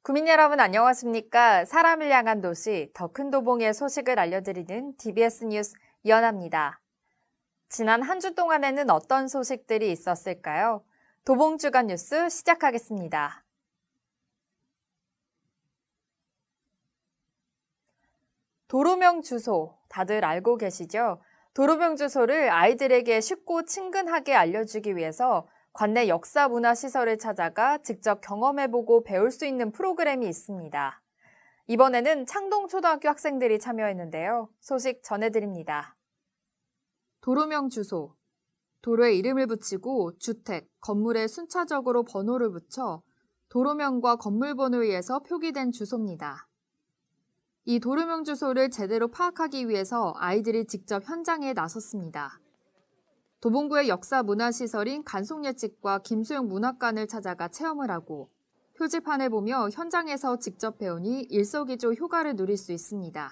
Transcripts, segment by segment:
구민 여러분 안녕하십니까? 사람을 향한 도시 더 큰 도봉의 소식을 알려드리는 DBS 뉴스 이연아입니다. 지난 한 주 동안에는 어떤 소식들이 있었을까요? 도봉 주간 뉴스 시작하겠습니다. 도로명 주소 다들 알고 계시죠? 도로명 주소를 아이들에게 쉽고 친근하게 알려주기 위해서 관내 역사 문화 시설을 찾아가 직접 경험해보고 배울 수 있는 프로그램이 있습니다. 이번에는 창동초등학교 학생들이 참여했는데요. 소식 전해드립니다. 도로명 주소. 도로에 이름을 붙이고 주택, 건물에 순차적으로 번호를 붙여 도로명과 건물 번호에 의해서 표기된 주소입니다. 이 도로명 주소를 제대로 파악하기 위해서 아이들이 직접 현장에 나섰습니다. 도봉구의 역사 문화시설인 간송예측과 김수영 문학관을 찾아가 체험을 하고 표지판을 보며 현장에서 직접 배우니 일석이조 효과를 누릴 수 있습니다.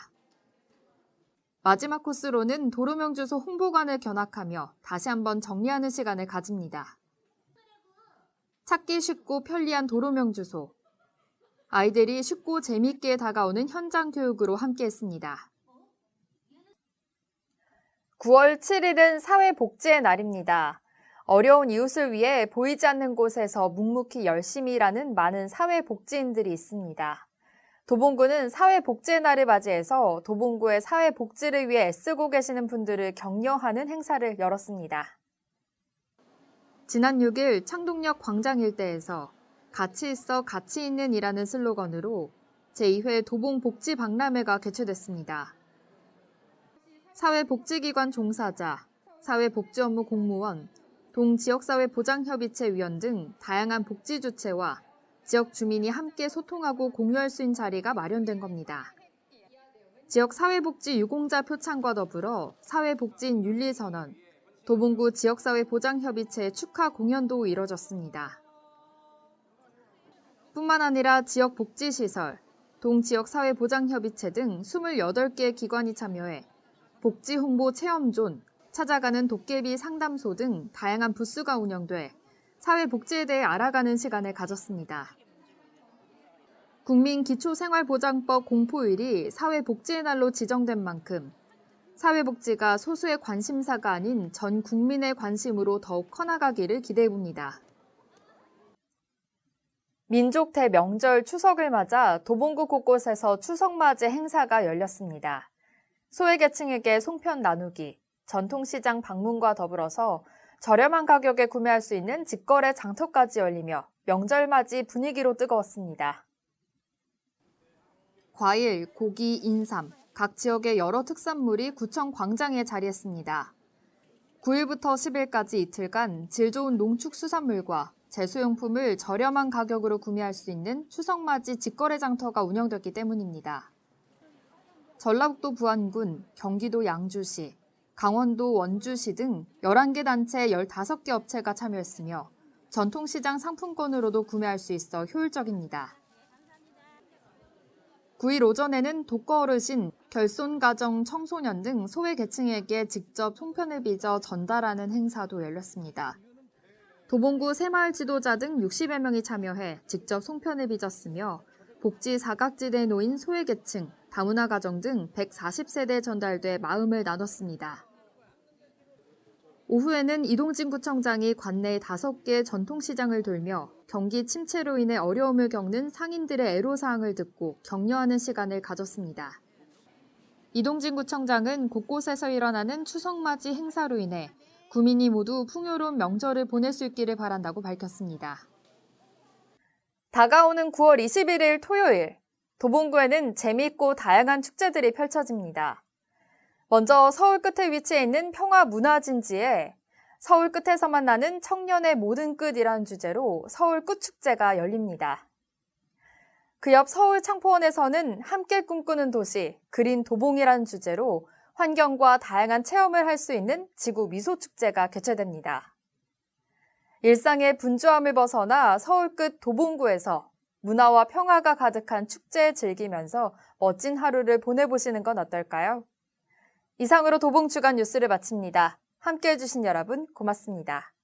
마지막 코스로는 도로명 주소 홍보관을 견학하며 다시 한번 정리하는 시간을 가집니다. 찾기 쉽고 편리한 도로명 주소. 아이들이 쉽고 재미있게 다가오는 현장 교육으로 함께했습니다. 9월 7일은 사회복지의 날입니다. 어려운 이웃을 위해 보이지 않는 곳에서 묵묵히 열심히 일하는 많은 사회복지인들이 있습니다. 도봉구는 사회복지의 날을 맞이해서 도봉구의 사회복지를 위해 애쓰고 계시는 분들을 격려하는 행사를 열었습니다. 지난 6일 창동역 광장 일대에서 같이 있어 가치 있는 이라는 슬로건으로 제2회 도봉복지박람회가 개최됐습니다. 사회복지기관 종사자, 사회복지업무 공무원, 동지역사회보장협의체 위원 등 다양한 복지주체와 지역 주민이 함께 소통하고 공유할 수 있는 자리가 마련된 겁니다. 지역 사회복지 유공자 표창과 더불어 사회복지인 윤리선언, 도봉구 지역사회보장협의체 축하 공연도 이뤄졌습니다. 뿐만 아니라 지역 복지시설, 동지역사회보장협의체 등 28개의 기관이 참여해 복지홍보 체험존, 찾아가는 도깨비 상담소 등 다양한 부스가 운영돼 사회복지에 대해 알아가는 시간을 가졌습니다. 국민기초생활보장법 공포일이 사회복지의 날로 지정된 만큼 사회복지가 소수의 관심사가 아닌 전 국민의 관심으로 더욱 커나가기를 기대해봅니다. 민족 대명절 추석을 맞아 도봉구 곳곳에서 추석맞이 행사가 열렸습니다. 소외계층에게 송편 나누기, 전통시장 방문과 더불어서 저렴한 가격에 구매할 수 있는 직거래 장터까지 열리며 명절맞이 분위기로 뜨거웠습니다. 과일, 고기, 인삼, 각 지역의 여러 특산물이 구청 광장에 자리했습니다. 9일부터 10일까지 이틀간 질 좋은 농축수산물과 제수용품을 저렴한 가격으로 구매할 수 있는 추석맞이 직거래 장터가 운영됐기 때문입니다. 전라북도 부안군, 경기도 양주시, 강원도 원주시 등 11개 단체 15개 업체가 참여했으며 전통시장 상품권으로도 구매할 수 있어 효율적입니다. 9일 오전에는 독거어르신, 결손가정 청소년 등 소외계층에게 직접 송편을 빚어 전달하는 행사도 열렸습니다. 도봉구 새마을 지도자 등 60여 명이 참여해 직접 송편을 빚었으며 복지 사각지대에 놓인 소외계층, 다문화 가정 등 140세대에 전달돼 마음을 나눴습니다. 오후에는 이동진 구청장이 관내 5개 전통시장을 돌며 경기 침체로 인해 어려움을 겪는 상인들의 애로사항을 듣고 격려하는 시간을 가졌습니다. 이동진 구청장은 곳곳에서 일어나는 추석맞이 행사로 인해 구민이 모두 풍요로운 명절을 보낼 수 있기를 바란다고 밝혔습니다. 다가오는 9월 21일 토요일, 도봉구에는 재미있고 다양한 축제들이 펼쳐집니다. 먼저 서울 끝에 위치해 있는 평화문화진지에 서울 끝에서만 나는 청년의 모든 끝이라는 주제로 서울 끝축제가 열립니다. 그 옆 서울 창포원에서는 함께 꿈꾸는 도시, 그린 도봉이라는 주제로 환경과 다양한 체험을 할 수 있는 지구 미소축제가 개최됩니다. 일상의 분주함을 벗어나 서울 끝 도봉구에서 문화와 평화가 가득한 축제에 즐기면서 멋진 하루를 보내보시는 건 어떨까요? 이상으로 도봉 주간 뉴스를 마칩니다. 함께해 주신 여러분 고맙습니다.